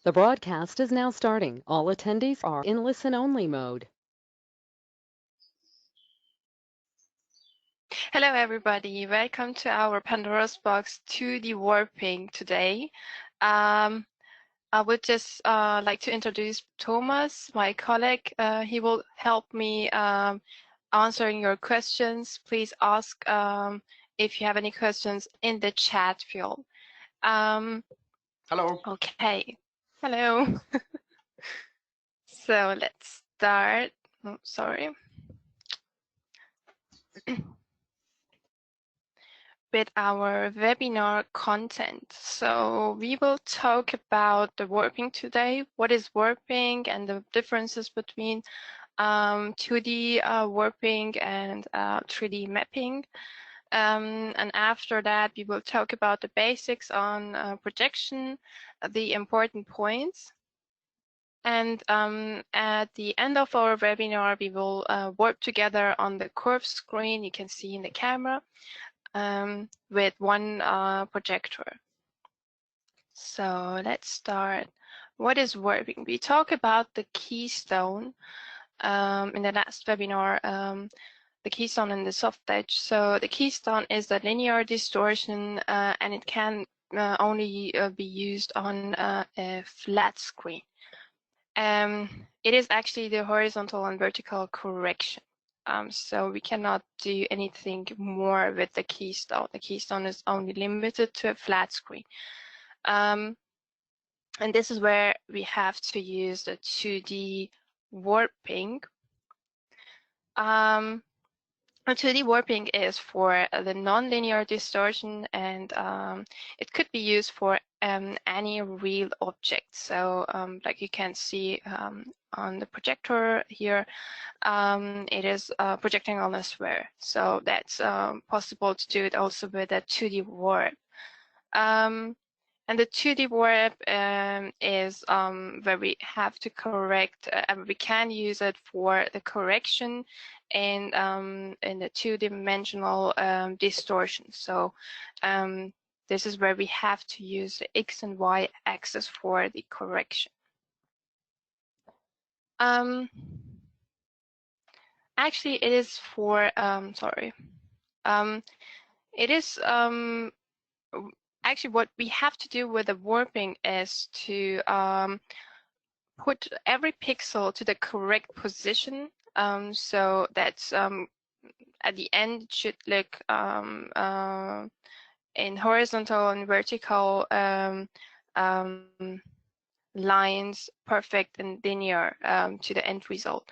The broadcast is now starting. All attendees are in listen-only mode. Hello everybody, welcome to our Pandora's Box 2D warping today. I would just like to introduce Thomas, my colleague. He will help me answering your questions. Please ask if you have any questions in the chat field. Hello. Okay, hello. So let's start. Oh, sorry. With our webinar content. So we will talk about the warping today, what is warping and the differences between 2D warping and 3D mapping. And after that, we will talk about the basics on projection, the important points. And at the end of our webinar, we will warp together on the curved screen you can see in the camera. With one projector. So let's start. What is warping? We talk about the keystone in the last webinar, the keystone and the soft edge. So the keystone is the linear distortion and it can only be used on a flat screen. It is actually the horizontal and vertical correction. So we cannot do anything more with the keystone. The keystone is only limited to a flat screen. And this is where we have to use the 2D warping. 2D warping is for the nonlinear distortion, and it could be used for any real object. So like you can see on the projector here, it is projecting on a sphere. So that's possible to do it also with a 2D warp. And the 2D warp is where we have to correct, we can use it for the correction in the two-dimensional distortion. So this is where we have to use the X and Y axis for the correction. Actually, it is for, it is actually what we have to do with the warping is to put every pixel to the correct position. So that's at the end it should look in horizontal and vertical lines perfect and linear to the end result.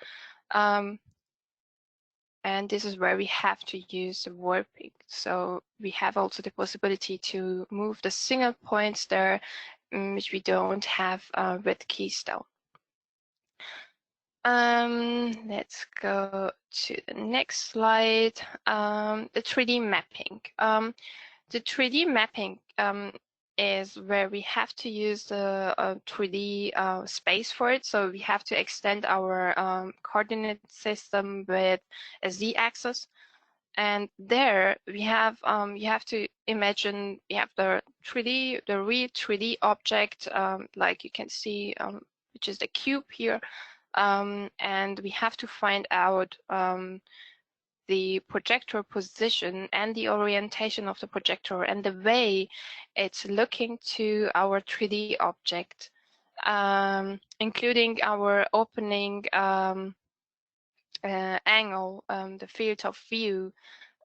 And this is where we have to use the warping. So we have also the possibility to move the single points there, which we don't have with keystone. Let's go to the next slide. The 3D mapping. The 3D mapping is where we have to use the 3D space for it. So we have to extend our coordinate system with a z-axis. And there we have, you have to imagine, we have the real 3D object, like you can see, which is the cube here. And we have to find out the projector position and the orientation of the projector and the way it's looking to our 3D object, including our opening angle, the field of view.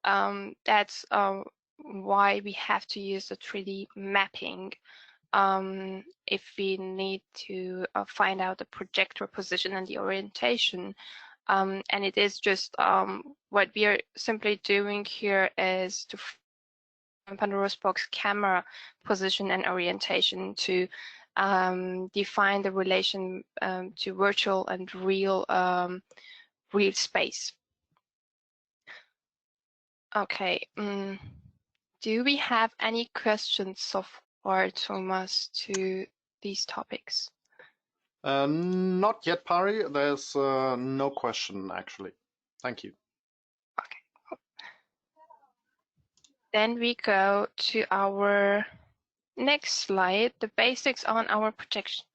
That's why we have to use the 3D mapping if we need to find out the projector position and the orientation. And it is just what we are simply doing here is to find Pandora's Box camera position and orientation to define the relation to virtual and real real space. Okay, do we have any questions so far, Thomas, to these topics? Not yet, Pari. There's no question, actually. Thank you. Okay. Then we go to our next slide, the basics on our projection.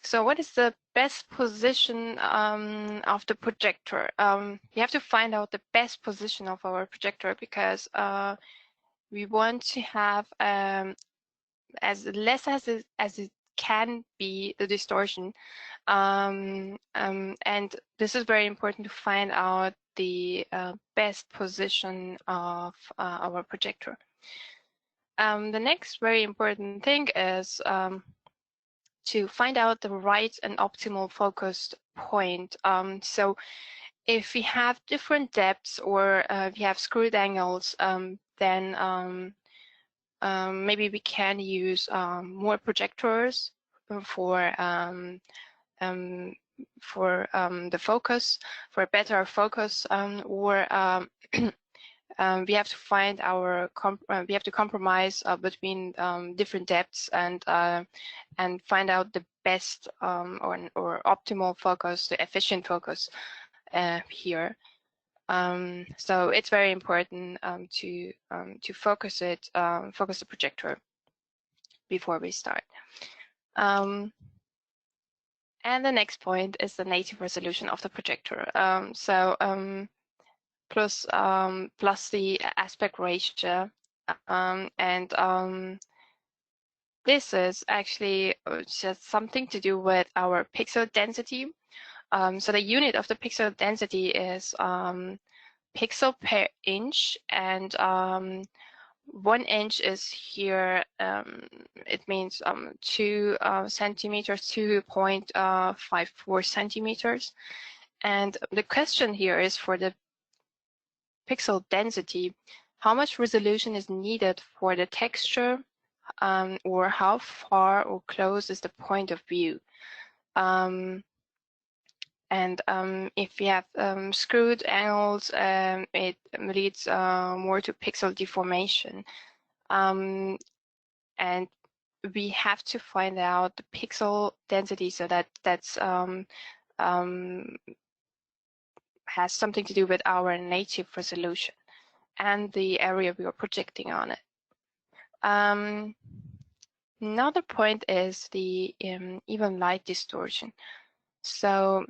So what is the best position of the projector? We have to find out the best position of our projector because we want to have as less as it can be the distortion. And this is very important to find out the best position of our projector. The next very important thing is to find out the right and optimal focused point. So if we have different depths or we have screwed angles, then maybe we can use more projectors for the focus, for a better focus, or we have to find we have to compromise between different depths and find out the best or optimal focus, the efficient focus here. So it's very important to focus the projector before we start. And the next point is the native resolution of the projector. Plus the aspect ratio, and this is actually just something to do with our pixel density. So the unit of the pixel density is pixel per inch, and 1 inch is here. It means 2 centimeters, 2.54 centimeters. And the question here is for the pixel density, how much resolution is needed for the texture, or how far or close is the point of view. If we have screwed angles, it leads more to pixel deformation. And we have to find out the pixel density so that's has something to do with our native resolution and the area we are projecting on it. Another point is the even light distortion. So,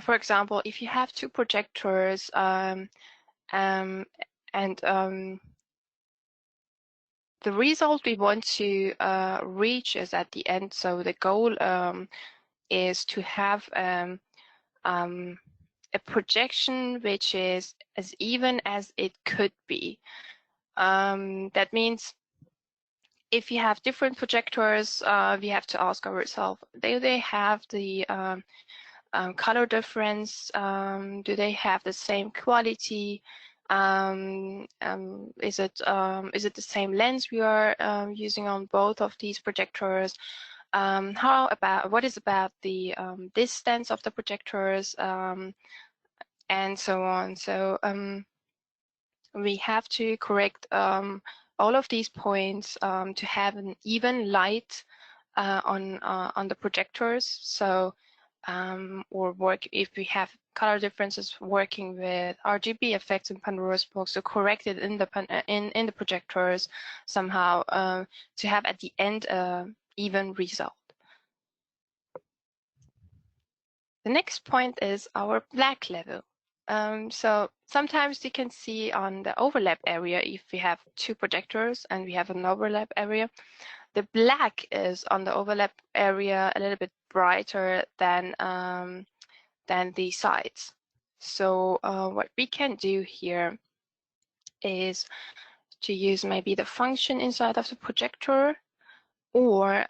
for example, if you have 2 projectors and the result we want to reach is at the end. So the goal is to have a projection which is as even as it could be. That means if you have different projectors, we have to ask ourselves, do they have the color difference? Do they have the same quality? Is it the same lens we are using on both of these projectors? What is about the distance of the projectors, and so on? So we have to correct all of these points to have an even light on the projectors. So or work if we have color differences, working with RGB effects in Pandoras Box to correct it in the projectors somehow to have at the end even result. The next point is our black level. So sometimes you can see on the overlap area, if we have 2 projectors and we have an overlap area, the black is on the overlap area a little bit brighter than the sides. So what we can do here is to use maybe the function inside of the projector, or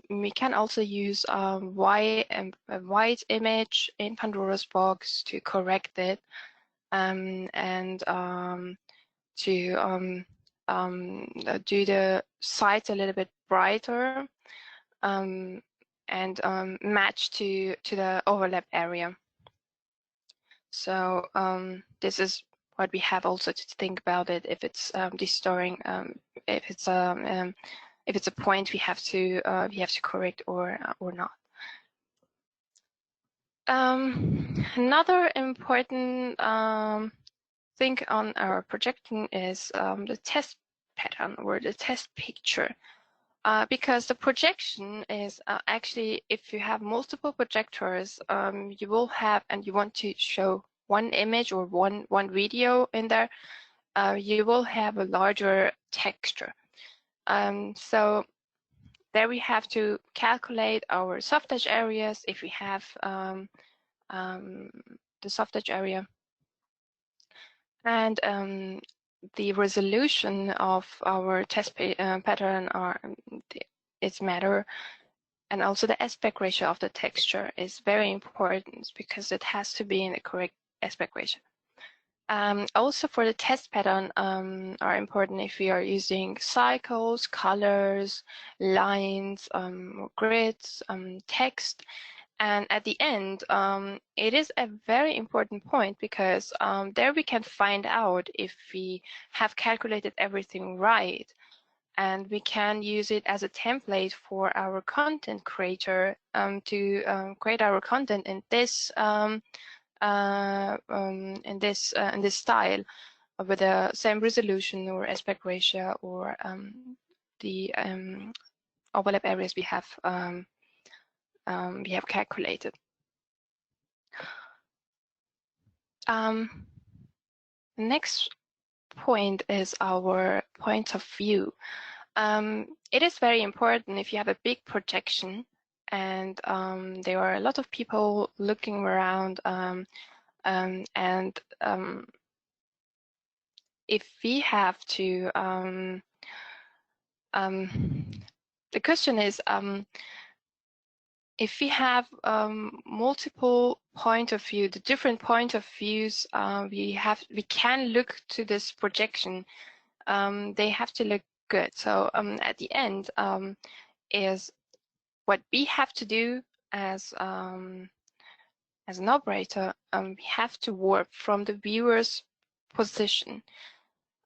we can also use a white image in Pandoras Box to correct it, and to do the sides a little bit brighter, and match to the overlap area. So this is what we have also to think about it if it's distorting, if it's a point we have to correct or not. Another important thing on our projection is the test pattern or the test picture. because the projection is actually, if you have multiple projectors, you will have, and you want to show one image or one video in there, you will have a larger texture. So there we have to calculate our soft edge areas if we have the soft edge area, and the resolution of our test pattern is matter, and also the aspect ratio of the texture is very important because it has to be in the correct aspect ratio. Also for the test pattern are important if we are using cycles, colors, lines, grids, text. And at the end, it is a very important point because there we can find out if we have calculated everything right, and we can use it as a template for our content creator to create our content in this style with the same resolution or aspect ratio or the overlap areas we have calculated. Next point is our point of view. It is very important if you have a big projection and there are a lot of people looking around, and if we have to, the question is, if we have multiple point of view, the different point of views we can look to this projection, they have to look good. So at the end is what we have to do as an operator, we have to warp from the viewer's position.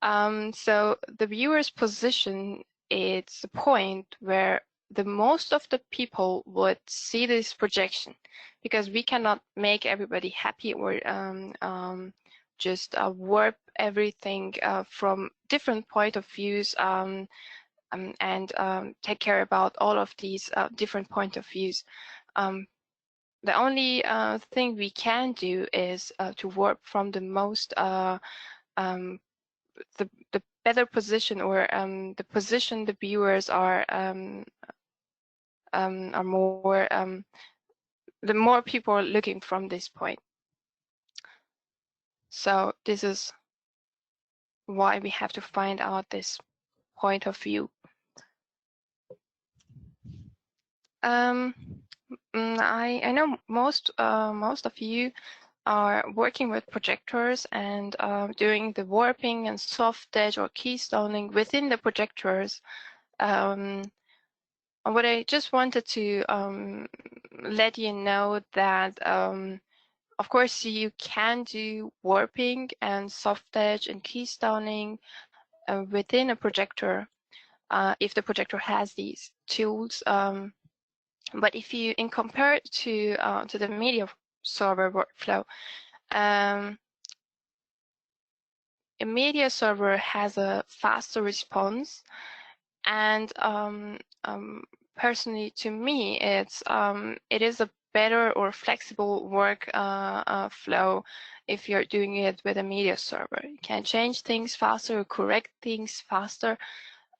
So the viewer's position, it's the point where the most of the people would see this projection, because we cannot make everybody happy or just warp everything from different point of views and take care about all of these different point of views. The only thing we can do is to warp from the most the better position, or the position the viewers are more the more people are looking from this point. So this is why we have to find out this point of view. I know most of you are working with projectors and doing the warping and soft edge or keystoning within the projectors. What I just wanted to let you know that of course you can do warping and soft edge and keystoning within a projector if the projector has these tools. But if you compare it to the media server workflow, a media server has a faster response, and personally, to me, it is a better or flexible work flow if you're doing it with a media server. You can change things faster, correct things faster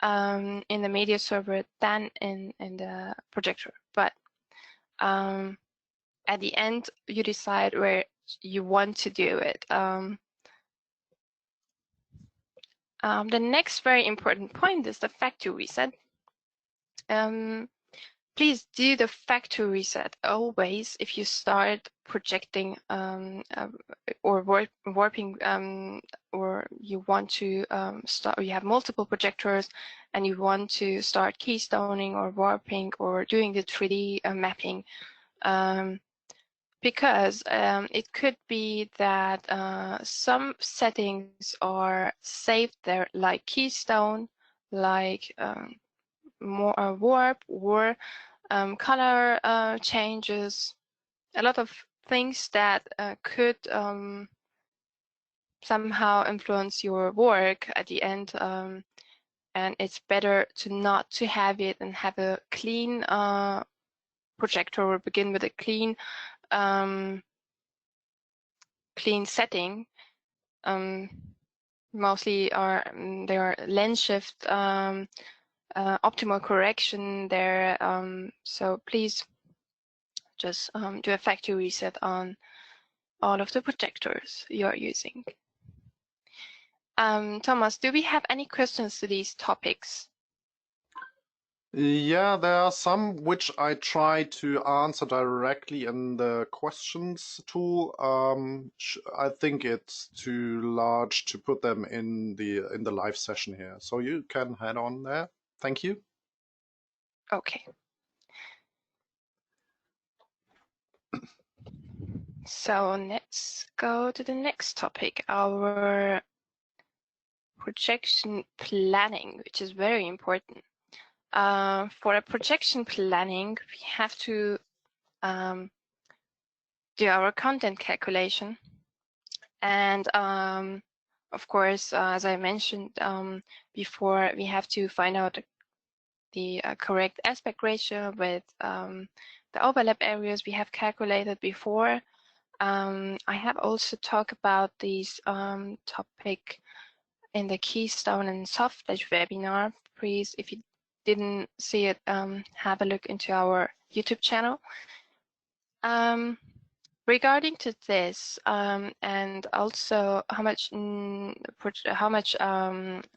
in the media server than in the projector. But at the end, you decide where you want to do it. The next very important point is the factory reset. Please do the factory reset always if you start projecting or warping, or you want to start, you have multiple projectors and you want to start keystoning or warping or doing the 3D mapping. Because it could be that some settings are saved there, like keystone, like more warp or color changes, a lot of things that could somehow influence your work at the end, and it's better to not to have it and have a clean projector, or begin with a clean clean setting. Mostly there are lens shift, optimal correction there. So please just do a factory reset on all of the projectors you're using. Thomas, do we have any questions to these topics? Yeah, there are some which I try to answer directly in the questions tool. I think it's too large to put them in the live session here, so you can head on there. Thank you. Okay. So let's go to the next topic, our projection planning, which is very important. For a projection planning, we have to do our content calculation. And of course, as I mentioned before, we have to find out the correct aspect ratio with the overlap areas we have calculated before. I have also talked about these topic in the Keystone and Softedge webinar. Please, if you didn't see it, have a look into our YouTube channel. Regarding to this, and also how much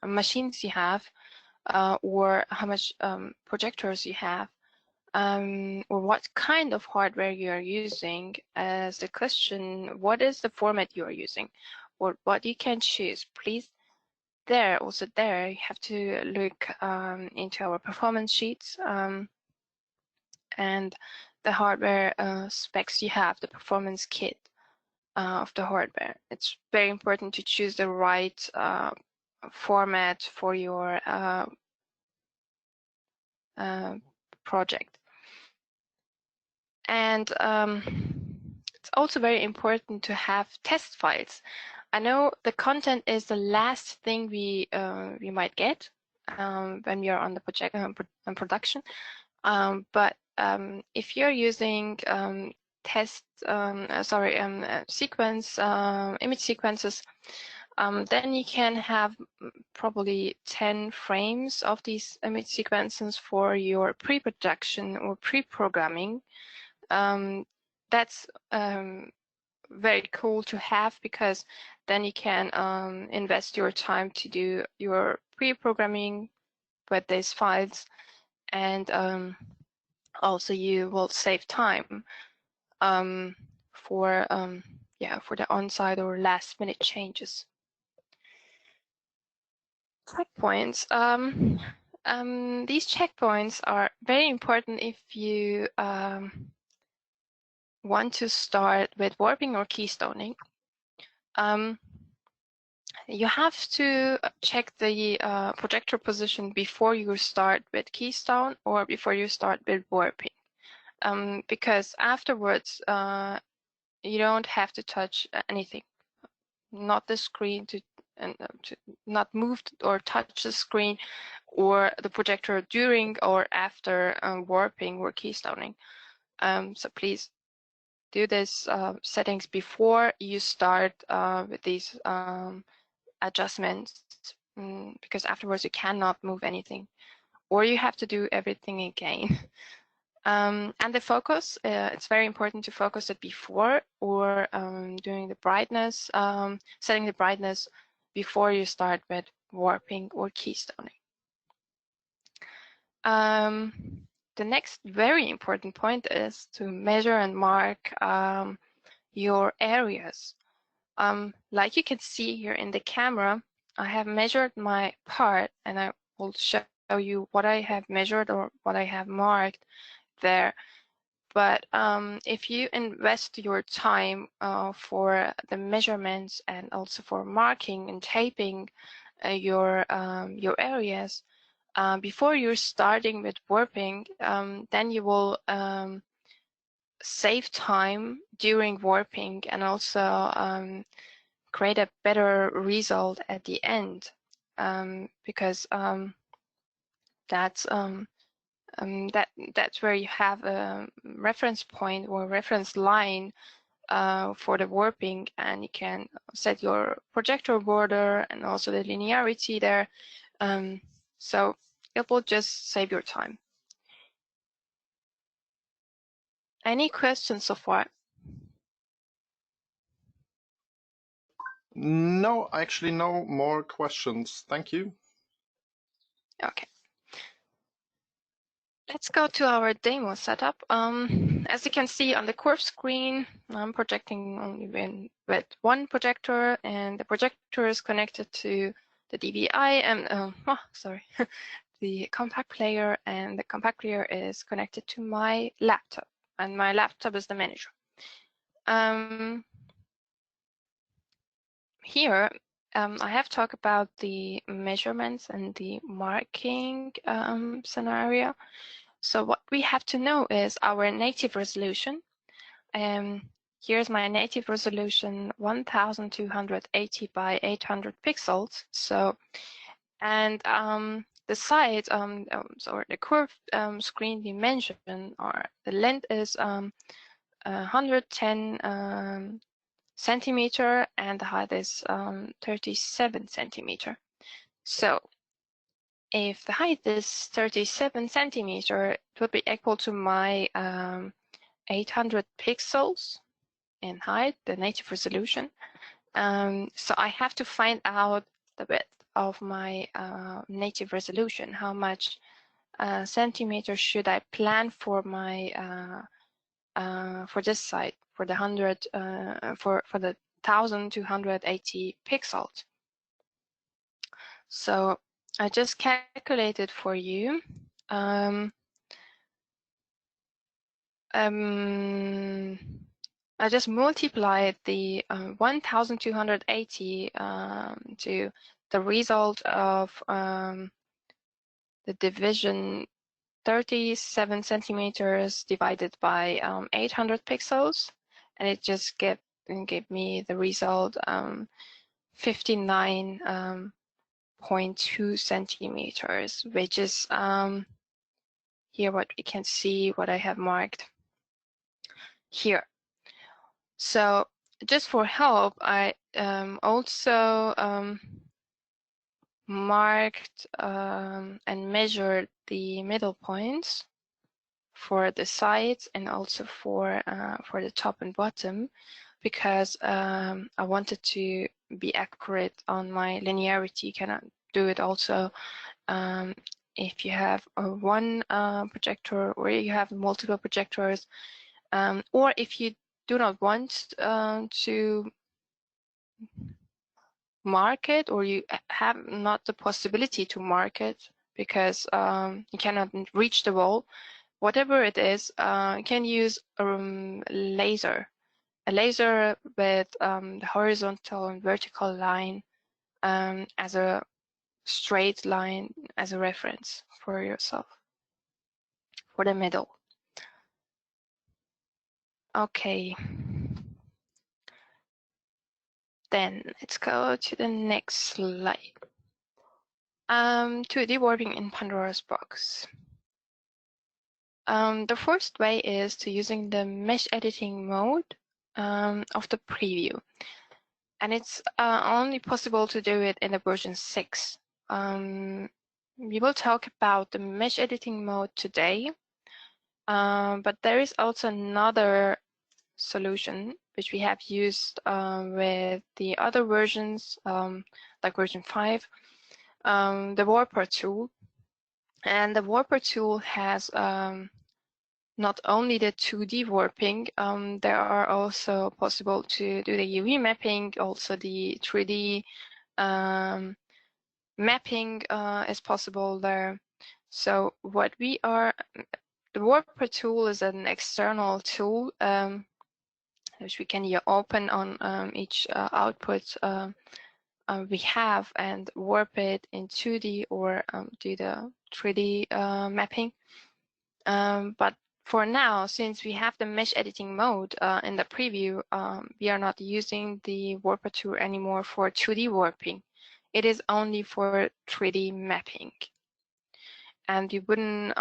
machines you have, or how much projectors you have, or what kind of hardware you are using, as the question, what is the format you are using, or what you can choose. Please, also there, you have to look into our performance sheets and the hardware specs you have, the performance kit of the hardware. It's very important to choose the right format for your project. And it's also very important to have test files. I know the content is the last thing we might get when we are on the project production, but if you're using image sequences, then you can have probably 10 frames of these image sequences for your pre-production or pre-programming. That's very cool to have, because then you can invest your time to do your pre-programming with these files, and also you will save time for the on-site or last-minute changes. Checkpoints. These checkpoints are very important if you want to start with warping or keystoning. You have to check the projector position before you start with keystone or before you start with warping, because afterwards you don't have to touch anything, not the screen, to not move or touch the screen or the projector during or after warping or keystoning. So please do this settings before you start with these adjustments, because afterwards you cannot move anything, or you have to do everything again. And the focus, it's very important to focus it before, or doing the brightness, setting the brightness before you start with warping or keystoning. The next very important point is to measure and mark your areas. Like you can see here in the camera, I have measured my part, and I will show you what I have measured or what I have marked there. But if you invest your time for the measurements and also for marking and taping your areas before you're starting with warping, then you will save time during warping, and also create a better result at the end, because That's that's where you have a reference point or reference line for the warping, and you can set your projector border and also the linearity there. So it will just save your time. Any questions so far? No, actually no more questions. Thank you. Okay. Let's go to our demo setup. As you can see on the curve screen, I'm projecting only with one projector, and the projector is connected to the DVI and the compact player, and the compact player is connected to my laptop, and my laptop is the manager. Here, I have talked about the measurements and the marking scenario. So what we have to know is our native resolution. Here's my native resolution, 1280 by 800 pixels. So, and the size, or the curve screen dimension, or the length is 110 centimeter, and the height is 37 centimeter. So if the height is 37 centimeter, it would be equal to my 800 pixels in height, the native resolution. So I have to find out the width of my native resolution. How much centimeters should I plan for my for this site, for the 1280 pixels? So I just calculated for you. I just multiplied the 1280 to the result of the division 37 centimeters divided by 800 pixels, and it just gave me the result 59.2 centimeters, which is here what we can see, what I have marked here. So just for help, I also marked and measured the middle points for the sides and also for the top and bottom, because I wanted to be accurate on my linearity. You cannot do it also if you have one projector, or you have multiple projectors, or if you do not want to mark it, or you have not the possibility to mark it because you cannot reach the wall, whatever it is, you can use a laser with the horizontal and vertical line as a straight line as a reference for yourself for the middle. Okay. Then let's go to the next slide. 2D warping in Pandora's Box. The first way is to using the mesh editing mode of the preview, and it's only possible to do it in the version 6. We will talk about the mesh editing mode today, but there is also another solution which we have used with the other versions, like version 5, the Warper tool. And the Warper tool has not only the 2D warping, there are also possible to do the UV mapping, also the 3D mapping is possible there. So what we are, the Warper tool is an external tool which we can open on each output we have and warp it in 2D or do the 3D mapping. But for now, since we have the mesh editing mode in the preview, we are not using the Warper tool anymore for 2D warping. It is only for 3D mapping. and we wouldn't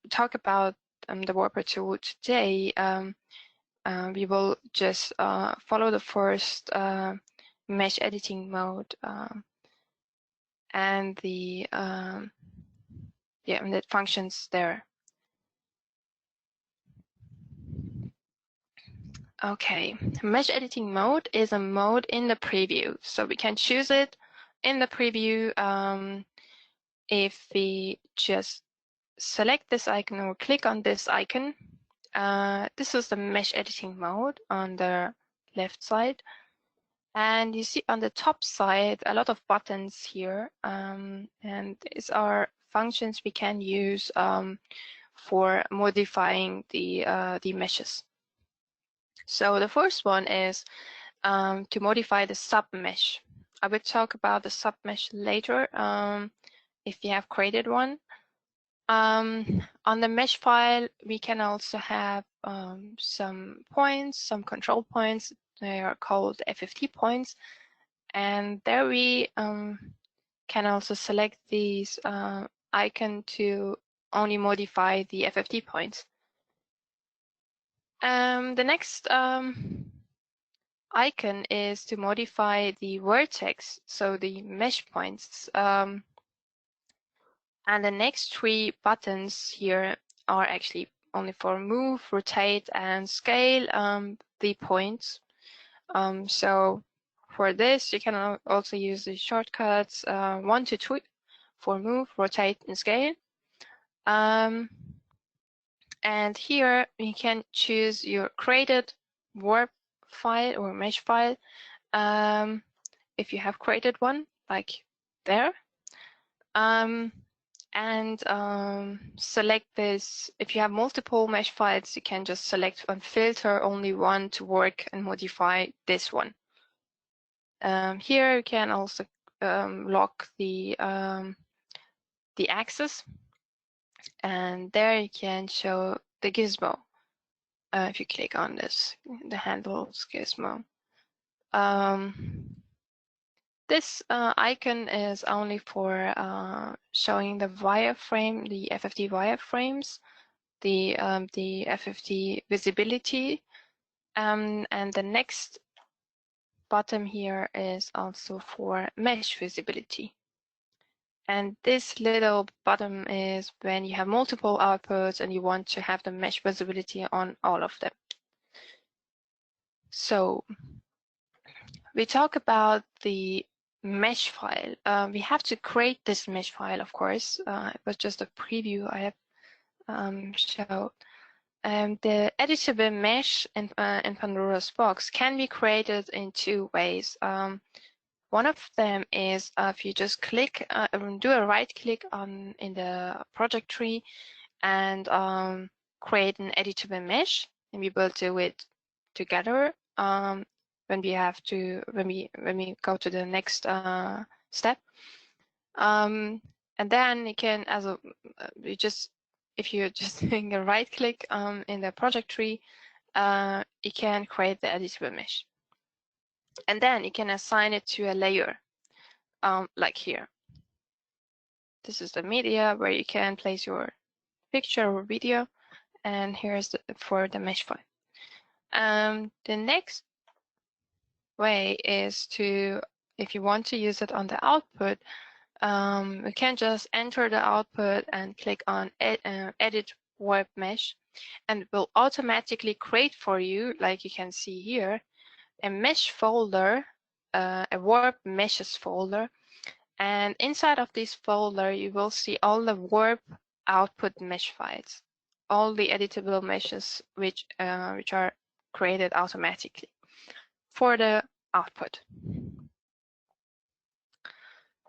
talk about the warper tool today, we will just follow the first mesh editing mode and the and the functions there. Okay, mesh editing mode is a mode in the preview, so we can choose it in the preview if we just select this icon or click on this icon. This is the mesh editing mode on the left side. And you see on the top side a lot of buttons here, and these are functions we can use for modifying the meshes. So the first one is to modify the submesh. I will talk about the submesh later if you have created one. On the mesh file, we can also have some points, some control points. They are called FFT points. And there we can also select these icon to only modify the FFT points. The next icon is to modify the vertex, so the mesh points. And the next three buttons here are actually only for move, rotate, and scale the points. So for this, you can also use the shortcuts 1 to 2 for move, rotate, and scale. And here you can choose your created warp file or mesh file if you have created one, like there. And select this. If you have multiple mesh files, you can just select and filter only one to work and modify this one. Here you can also lock the axis, and there you can show the gizmo. If you click on this, the handles gizmo. This icon is only for showing the wireframe, the FFT wireframes, the FFT visibility, and the next button here is also for mesh visibility. And this little button is when you have multiple outputs and you want to have the mesh visibility on all of them. So we talk about the mesh file. We have to create this mesh file, of course. It was just a preview I have showed. The editable mesh in Pandoras Box can be created in two ways. One of them is if you just click, do a right click in the project tree and create an editable mesh, and we will do it together when we go to the next step. And then you can, if you're just doing a right click in the project tree, you can create the editable mesh. And then you can assign it to a layer, like here. This is the media where you can place your picture or video, and here's for the mesh file. The next way is to, if you want to use it on the output, we can just enter the output and click on edit warp mesh, and it will automatically create for you, like you can see here, a mesh folder, a warp meshes folder, and inside of this folder you will see all the warp output mesh files, all the editable meshes which are created automatically for the output.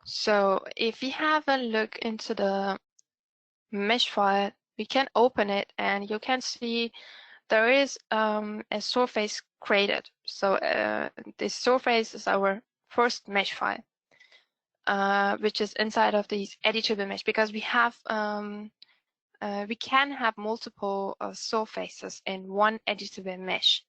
So if we have a look into the mesh file, we can open it and you can see there is a surface created. So this surface is our first mesh file, which is inside of these editable mesh, because we have we can have multiple surfaces in one editable mesh.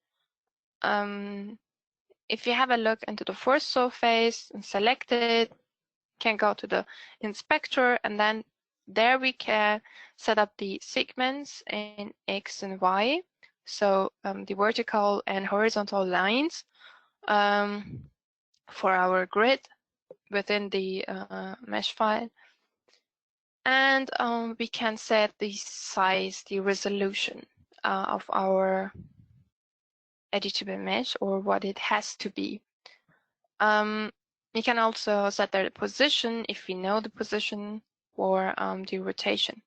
If you have a look into the first surface and select it, you can go to the inspector and then there we can set up the segments in X and Y. So the vertical and horizontal lines for our grid within the mesh file. And we can set the size, the resolution of our editable mesh, or what it has to be. We can also set the position if we know the position, or the rotation.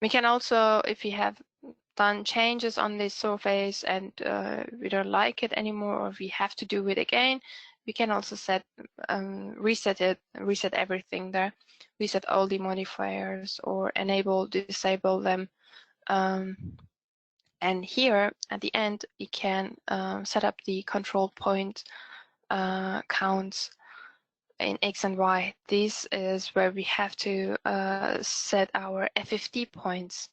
We can also, if we have done changes on this surface and we don't like it anymore, or we have to do it again, we can also set reset everything there, reset all the modifiers, or enable, disable them. And here at the end, we can set up the control point counts in X and Y. This is where we have to set our FFT points.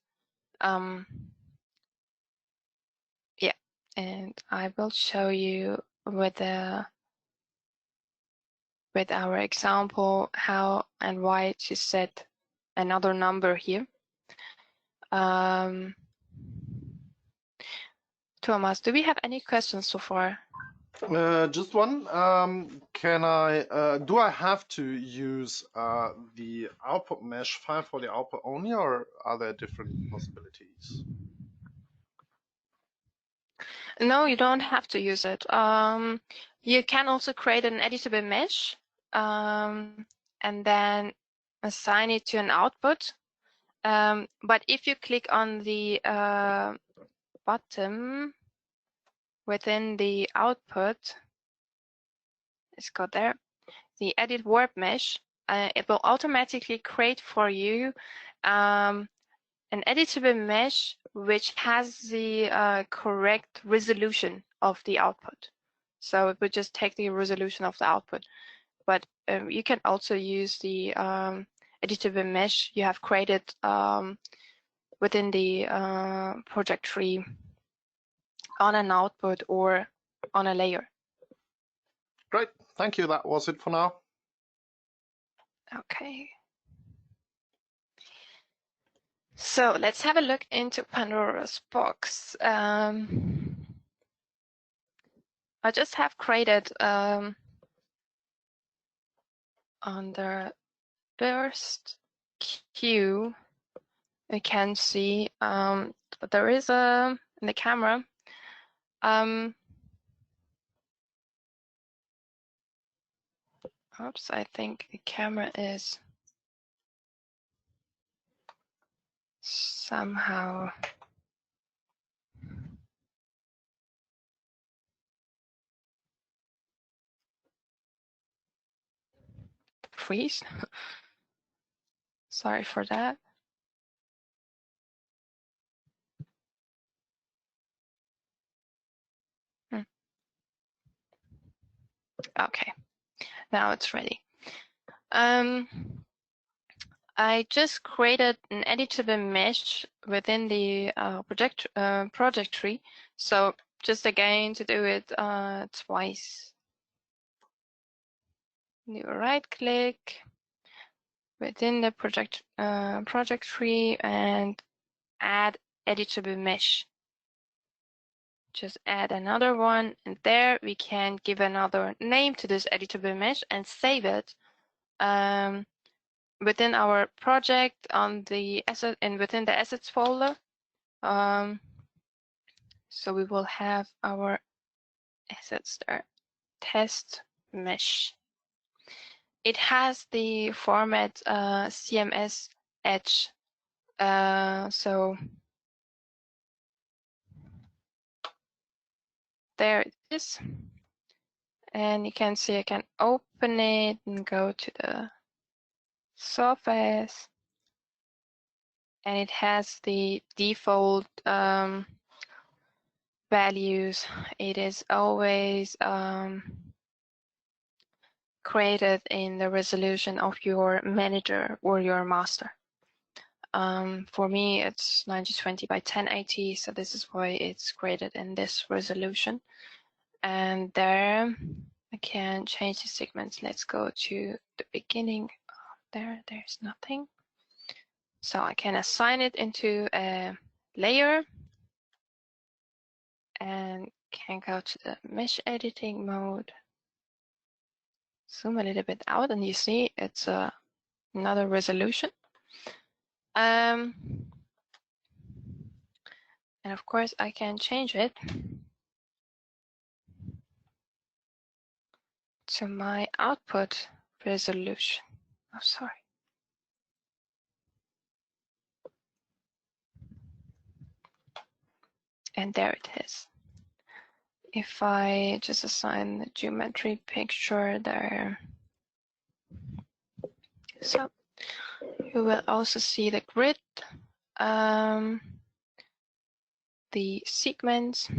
Yeah, and I will show you with our example how and why to set another number here. Thomas, do we have any questions so far? Just one. Do I have to use the output mesh file for the output only, or are there different possibilities? No, you don't have to use it. You can also create an editable mesh and then assign it to an output. But if you click on the bottom within the output, let's go there, the edit warp mesh, it will automatically create for you an editable mesh which has the correct resolution of the output. So it would just take the resolution of the output. But you can also use the editable mesh you have created within the project tree on an output or on a layer. Great, thank you. That was it for now. Okay. So let's have a look into Pandora's Box. I just have created on the first queue, you can see there is in the camera oops, I think the camera is somehow freeze. Sorry for that. Okay, now it's ready. I just created an editable mesh within the project tree. So just again to do it twice. Do a right click within the project tree and add editable mesh. Just add another one, and there we can give another name to this editable mesh and save it within our project on the asset and within the assets folder. So we will have our assets there, test mesh. It has the format CMS Edge. So there it is. And you can see I can open it and go to the surface. And it has the default values. It is always created in the resolution of your manager or your master. For me, it's 1920 by 1080, so this is why it's created in this resolution. And there I can change the segments. Let's go to the beginning There's nothing. So I can assign it into a layer and can go to the mesh editing mode. Zoom a little bit out and you see it's another resolution. And of course I can change it to my output resolution. Oh, sorry. And there it is. If I just assign the geometry picture there, so you will also see the grid, the segments.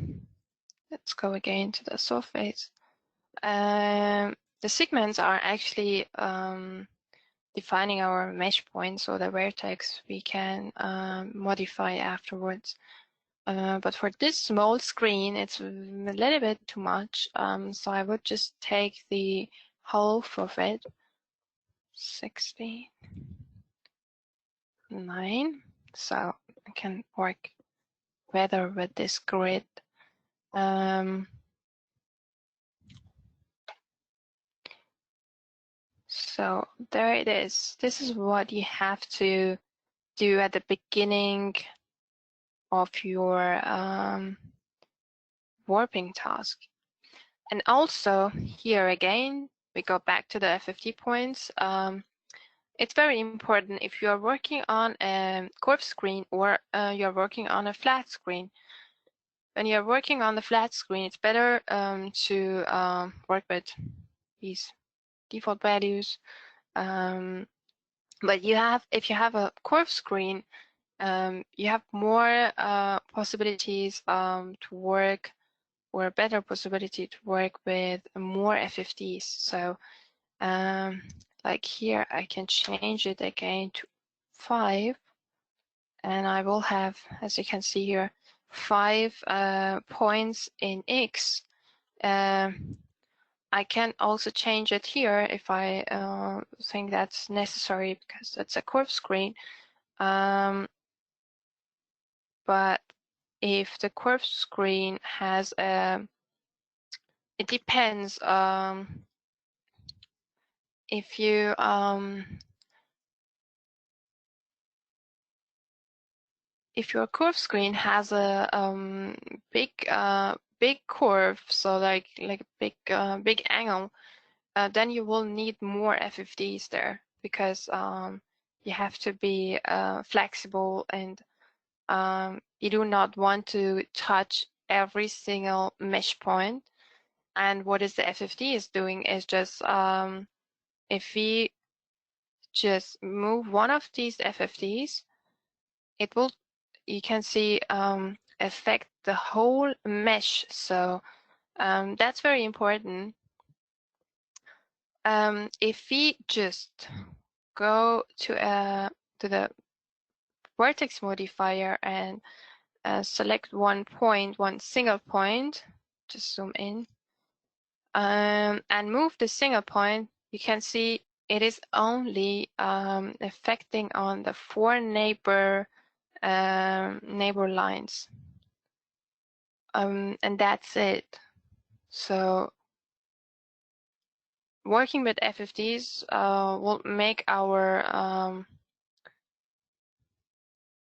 Let's go again to the surface. The segments are actually defining our mesh points, or the vertex we can modify afterwards. But for this small screen, it's a little bit too much. So I would just take the half of it, 69. So I can work better with this grid. So there it is. This is what you have to do at the beginning of your warping task. And also here again, we go back to the FFT points. It's very important if you are working on a curved screen or you're working on a flat screen. When you're working on the flat screen, it's better to work with these default values. But if you have a curved screen, you have more possibilities to work, or a better possibility to work with more FFTs. So like here, I can change it again to 5, and I will have, as you can see here, 5 points in X. I can also change it here if I think that's necessary, because it's a curved screen. But if the curved screen has it depends. If you if your curved screen has a big curve, so like a big angle, then you will need more FFTs there, because you have to be flexible, and you do not want to touch every single mesh point. And what is the FFT is doing is just if we just move one of these FFTs, it will, you can see, affect the whole mesh. So that's very important. If we just go to the vertex modifier and select one single point, just zoom in, and move the single point, you can see it is only affecting on the 4 neighbor lines, and that's it. So working with FFTs will make our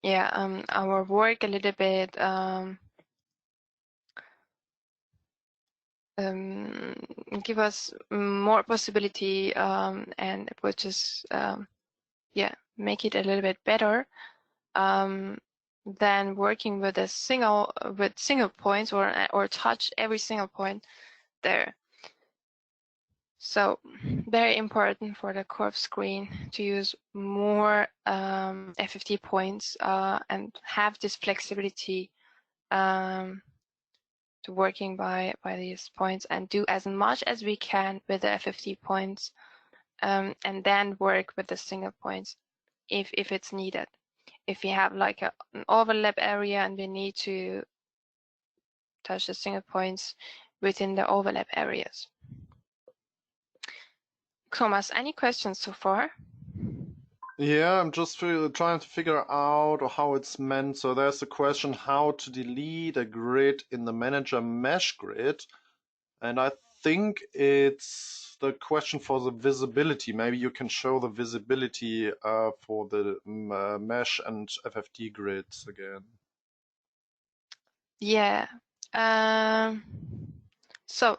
our work a little bit give us more possibility, and it would just make it a little bit better than working with single points, or touch every single point there. So very important for the curved screen to use more FFT points and have this flexibility to working by these points, and do as much as we can with the FFT points, and then work with the single points if it's needed. If we have like an overlap area and we need to touch the single points within the overlap areas. Thomas, any questions so far? Yeah, I'm just trying to figure out how it's meant. So there's the question how to delete a grid in the manager mesh grid. And I think it's the question for the visibility. Maybe you can show the visibility for the mesh and FFT grids again. Yeah. So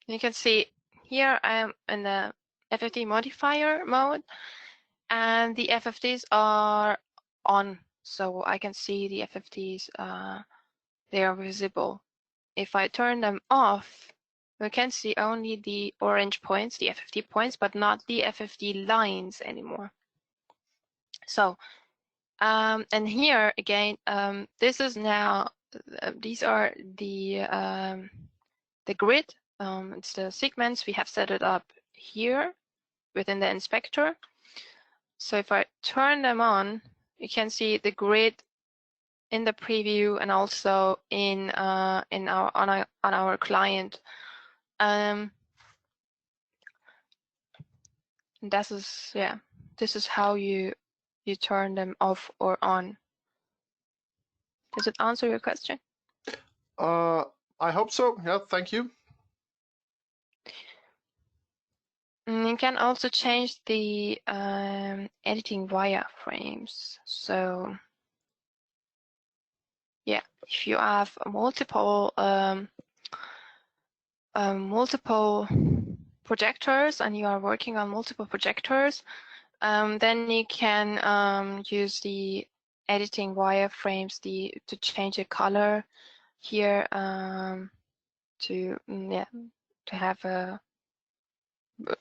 you can see here I am in the FFT modifier mode, and the FFTs are on. So I can see the FFTs, they are visible. If I turn them off, we can see only the orange points, the FFT points, but not the FFT lines anymore. So, and here again, this is now, these are the grid, it's the segments. We have set it up here within the inspector. So if I turn them on, you can see the grid in the preview and also in on our client. This is how you turn them off or on. Does it answer your question? I hope so. Yeah, thank you. You can also change the editing wireframes. So yeah, if you have multiple projectors and you are working on multiple projectors, then you can use the editing wireframes to change the color here, to have a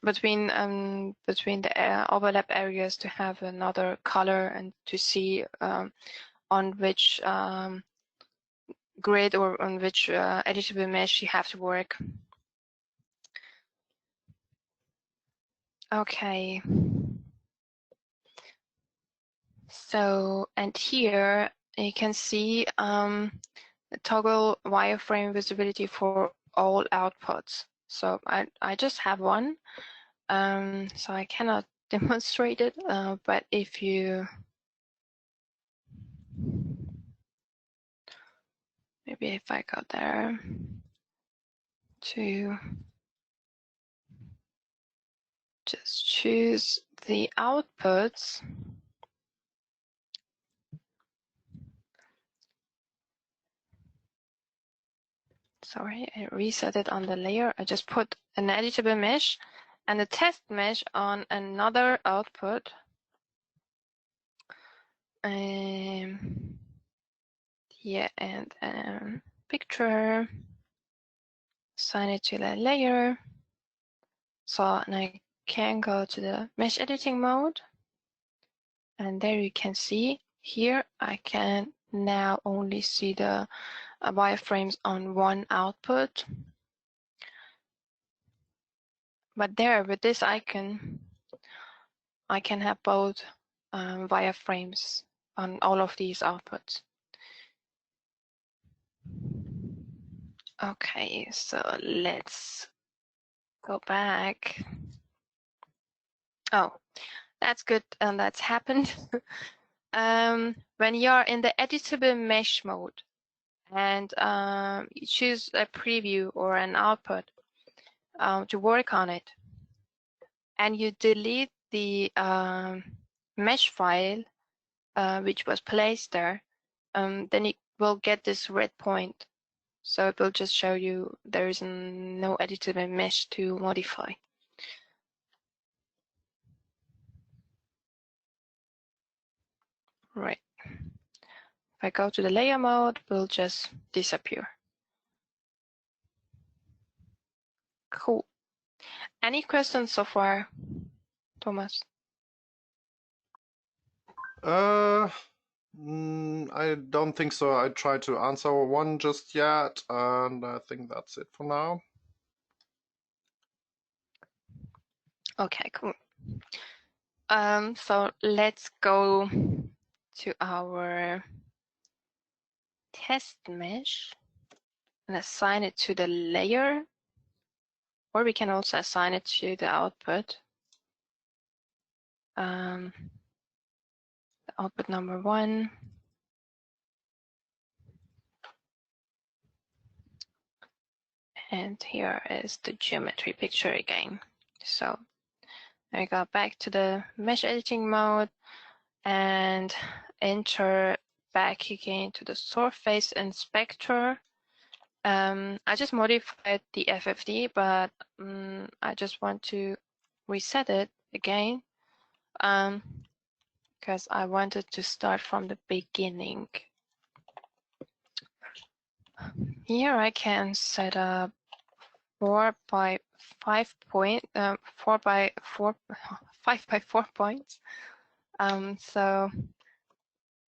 between the overlap areas, to have another color and to see on which grid or on which editable mesh you have to work. Okay. So, and here you can see toggle wireframe visibility for all outputs. So I just have one, so I cannot demonstrate it, but if you, maybe if I go there to just choose the outputs. Sorry, I reset it on the layer. I just put an editable mesh and a test mesh on another output. Yeah, and picture. Assign it to the layer. So, and I can go to the mesh editing mode. And there you can see here, I can now only see the wireframes on one output. But there, with this icon, I can have both wireframes on all of these outputs. Okay, so let's go back. Oh, that's good, and that's happened. When you're in the editable mesh mode and you choose a preview or an output to work on it, and you delete the mesh file which was placed there, then it will get this red point. So it will just show you there is no editable mesh to modify. Right. If I go to the layer mode, it will just disappear. Cool. Any questions so far, Thomas? I don't think so. I tried to answer one just yet, and I think that's it for now. Okay, cool. So let's go to our test mesh and assign it to the layer, or we can also assign it to the output. the output number 1. And here is the geometry picture again. So I go back to the mesh editing mode and enter back again to the surface inspector. I just modified the FFT, but I just want to reset it again because I wanted to start from the beginning. Here I can set up 4 by 5 point, 4 by 4, 5 by 4 points. So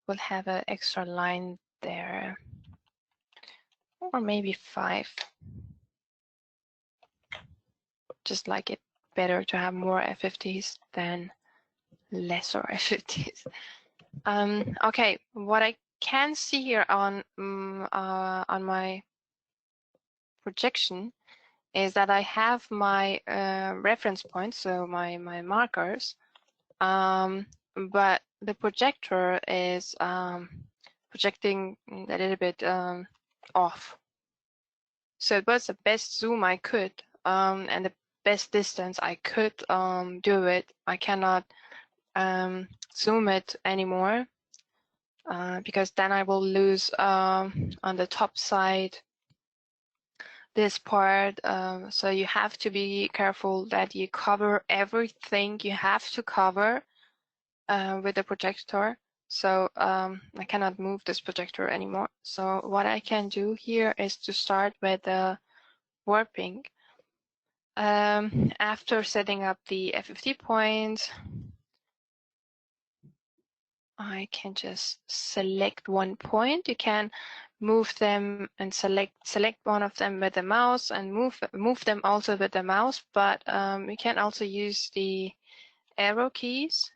we'll have an extra line there, or maybe 5. Just like it better to have more FFTs than lesser FFTs. Okay, what I can see here on my projection is that I have my reference points, so my markers, but the projector is projecting a little bit off. So it was the best zoom I could, and the best distance I could do it. I cannot zoom it anymore because then I will lose on the top side this part. So you have to be careful that you cover everything you have to cover with the projector. So I cannot move this projector anymore. So what I can do here is to start with the warping. After setting up the FFT points, I can just select one point. You can move them and select one of them with the mouse and move them also with the mouse, but you can also use the arrow keys.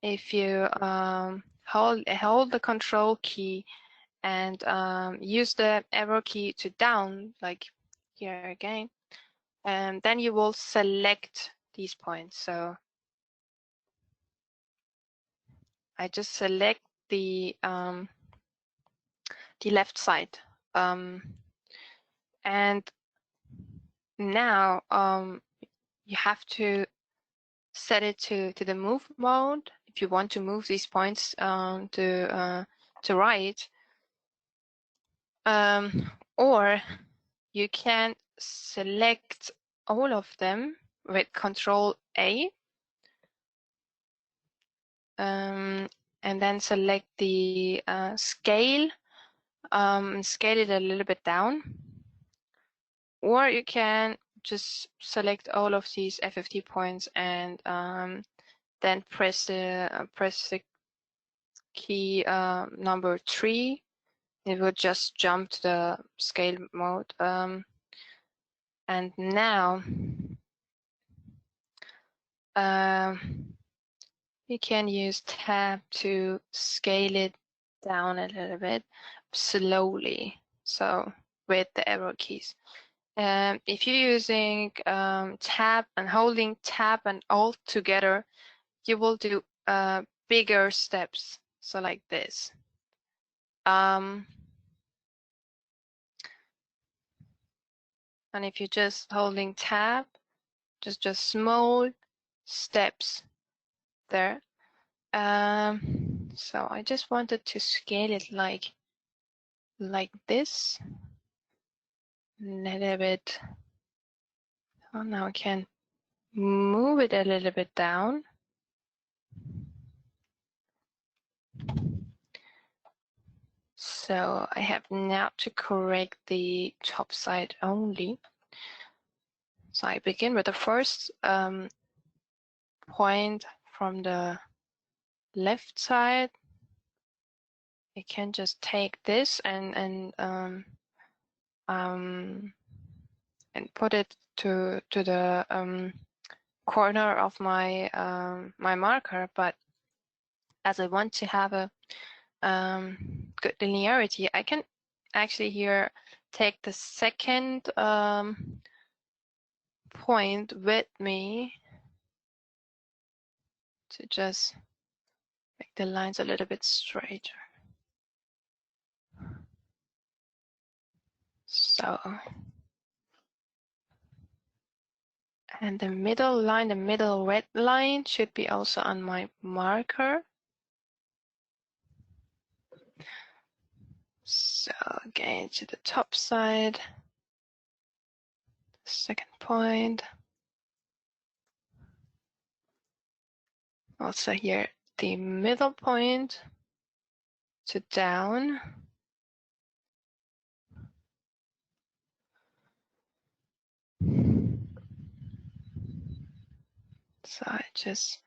If you hold the control key and use the arrow key to down, like here again, and then you will select these points. So I just select the left side, and now you have to set it to the move mode if you want to move these points to right, or you can select all of them with Control A, and then select the scale, scale it a little bit down, or you can just select all of these FFT points and then press the key number 3. It will just jump to the scale mode. And now you can use tab to scale it down a little bit slowly. So with the arrow keys. If you're using tab and holding tab and alt together, you will do bigger steps. So like this. And if you're just holding tab, just small steps there. So I just wanted to scale it like this. A little bit. Oh, now I can move it a little bit down. So I have now to correct the top side only. So I begin with the first point from the left side. I can just take this and put it to the corner of my my marker. But as I want to have a good linearity, I can actually here take the second point with me to just make the lines a little bit straighter. So, and the middle line, the middle red line should be also on my marker. So again to the top side, second point. Also here, the middle point to down. So I just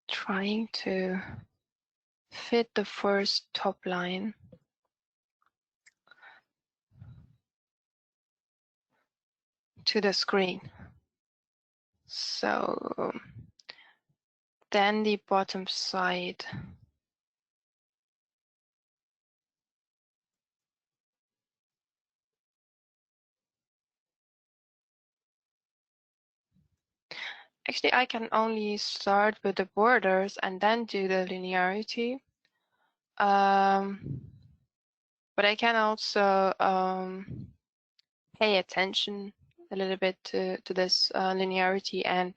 trying to fit the first top line. To the screen. So then the bottom side. Actually, I can only start with the borders and then do the linearity. But I can also pay attention a little bit to this linearity and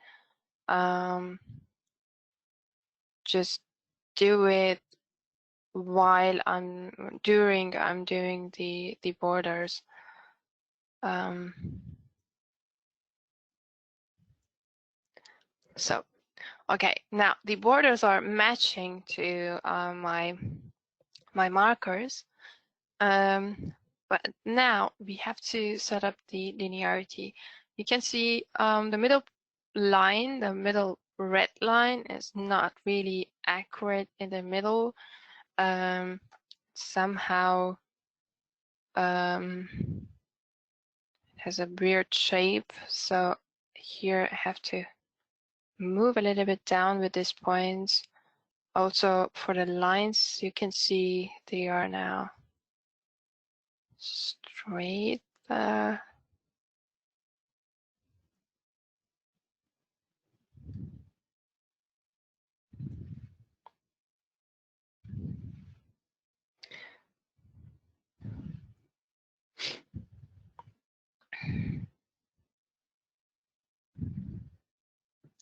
just do it while I'm doing the borders. So, okay, now the borders are matching to my markers, but now we have to set up the linearity. You can see the middle line, the middle red line is not really accurate in the middle. Somehow it has a weird shape, so here I have to move a little bit down with these points. Also for the lines, you can see they are now straight.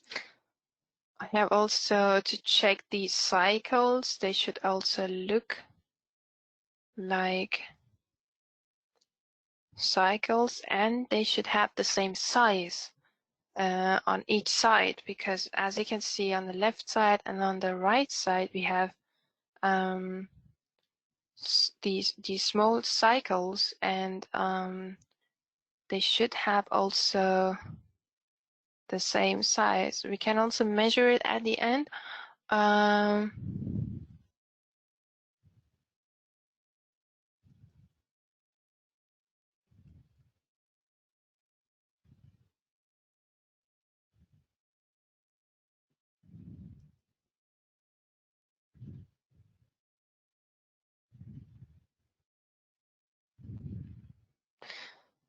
I have also to check these cycles. They should also look like cycles, and they should have the same size on each side, because as you can see on the left side and on the right side, we have these small cycles, and they should have also the same size. We can also measure it at the end.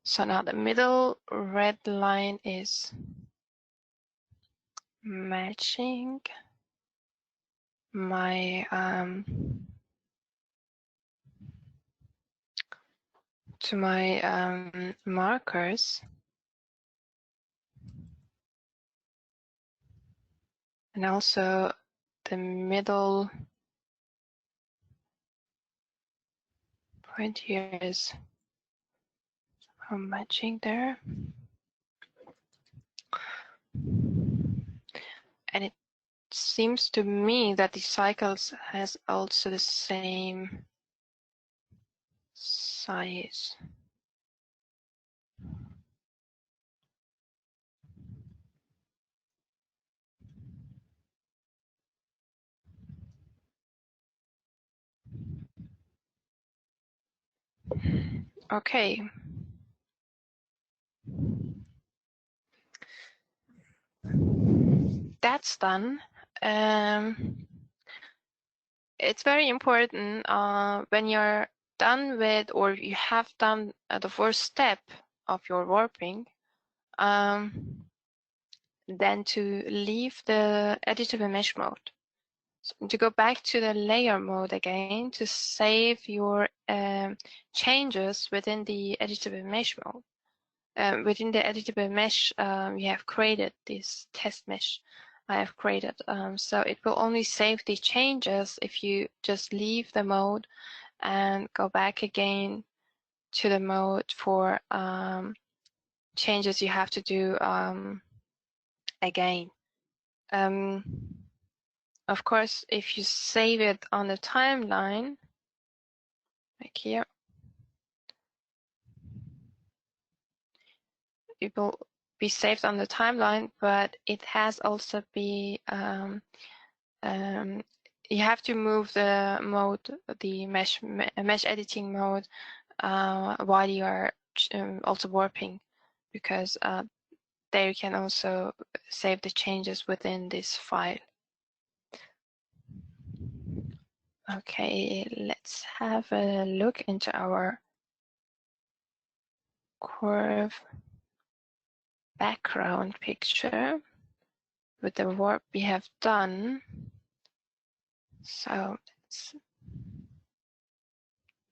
So now the middle red line is matching my to my markers, and also the middle point here is matching there, and it seems to me that the cycles has also the same size. Okay. That's done. It's very important when you're done with, or you have done the first step of your warping, then to leave the editable mesh mode. So to go back to the layer mode again to save your changes within the editable mesh mode. Within the editable mesh, you have created this test mesh I have created. So it will only save the changes if you just leave the mode and go back again to the mode for changes you have to do again. Of course, if you save it on the timeline, like here, it will be saved on the timeline, but it has also be you have to move the mode, the mesh editing mode, while you are also warping, because there you can also save the changes within this file. Okay, let's have a look into our curve background picture with the warp we have done. So it's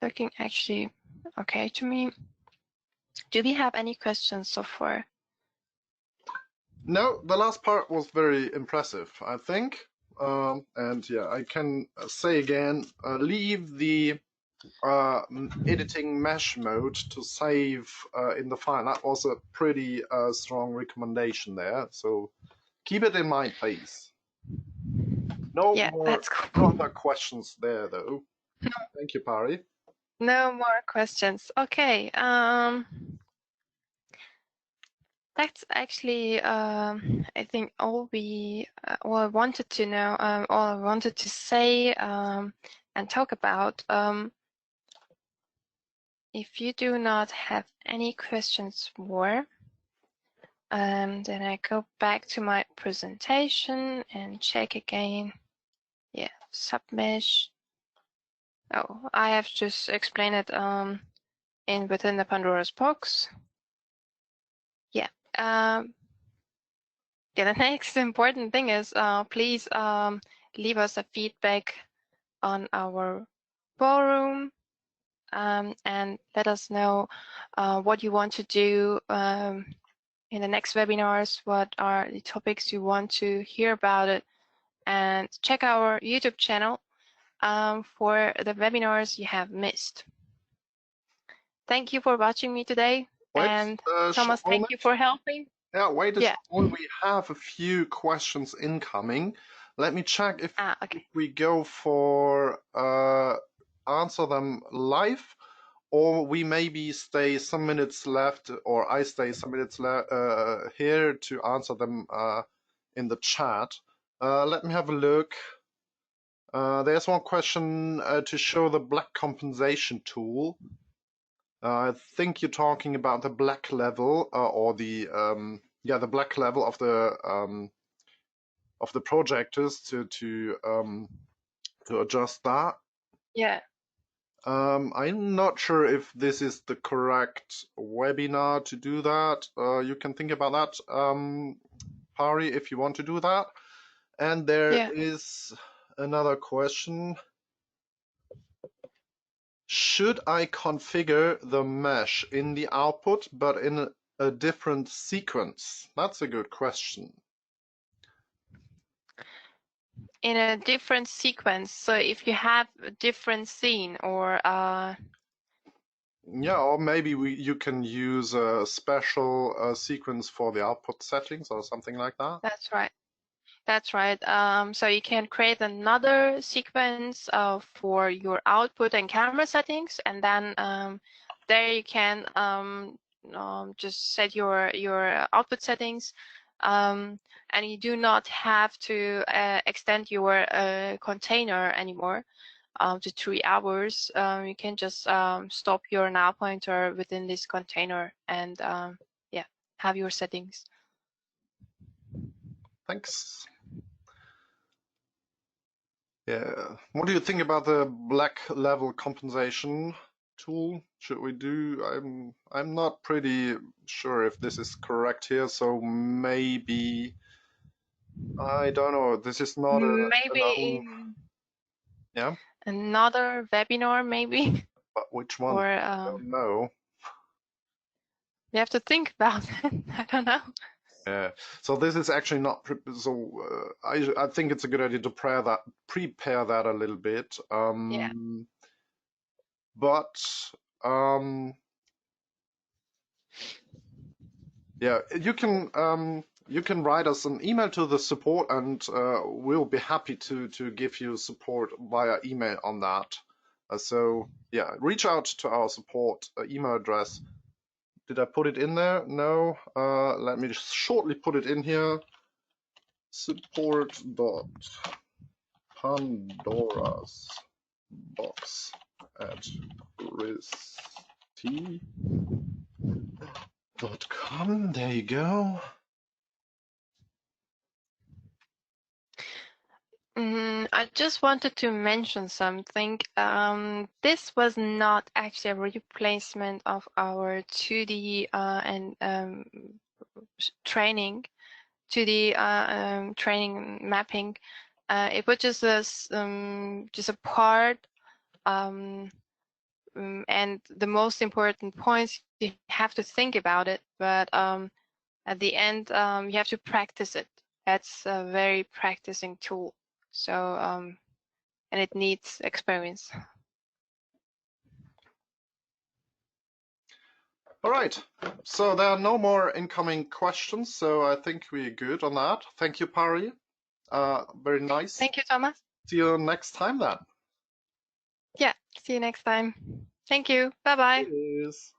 looking actually okay to me. Do we have any questions so far? No, the last part was very impressive, I think. And yeah, I can say again, leave the editing mesh mode to save in the file. That was a pretty strong recommendation there. So keep it in mind, please. No Yeah, more that's cool. other questions there, though. No. Thank you, Pari. No more questions. Okay. That's actually, I think, all I wanted to know, all I wanted to say and talk about. If you do not have any questions more, then I go back to my presentation and check again. Yeah, submesh. Oh, I have just explained it within the Pandora's box. Yeah. Yeah, the next important thing is please leave us a feedback on our forum and let us know what you want to do in the next webinars, what are the topics you want to hear about it, and check our YouTube channel for the webinars you have missed. Thank you for watching me today. Wait, And Thomas, thank you for helping. Yeah, wait a Yeah. second. We have a few questions incoming. Let me check if Okay. we go for answer them live, or we maybe stay some minutes left, or I stay some minutes here to answer them in the chat. Let me have a look. There's one question to show the black compensation tool. I think you're talking about the black level or the the black level of the projectors to adjust that. Yeah. I'm not sure if this is the correct webinar to do that. You can think about that, Pari, if you want to do that. And there is another question. Should I configure the mesh in the output, but in a different sequence? That's a good question. In a different sequence. So if you have a different scene or yeah, or maybe you can use a special sequence for the output settings or something like that. That's right. That's right. So you can create another sequence for your output and camera settings, and then there you can just set your output settings, and you do not have to extend your container anymore to 3 hours. You can just stop your now pointer within this container and yeah, have your settings. Thanks. Yeah. What do you think about the black level compensation tool should we do? I'm not pretty sure if this is correct here, so maybe I don't know. This is not an Maybe own, yeah. another webinar, maybe, But which one? or I don't know. you have to think about it. I don't know. Yeah. So this is actually not. I think it's a good idea to prepare that a little bit. Yeah. But yeah, you can write us an email to the support, and we'll be happy to give you support via email on that. So yeah, reach out to our support email address. Did I put it in there? No. Let me just shortly put it in here. support.pandorasbox@christie.com. There you go. I just wanted to mention something. This was not actually a replacement of our 2D and training, 2D training mapping. It was just a part, and the most important points you have to think about it. But at the end, you have to practice it. That's a very practicing tool. So, and it needs experience. All right. So there are no more incoming questions. So I think we're good on that. Thank you, Pari. Very nice. Thank you, Thomas. See you next time then. Yeah, see you next time. Thank you. Bye-bye. Cheers.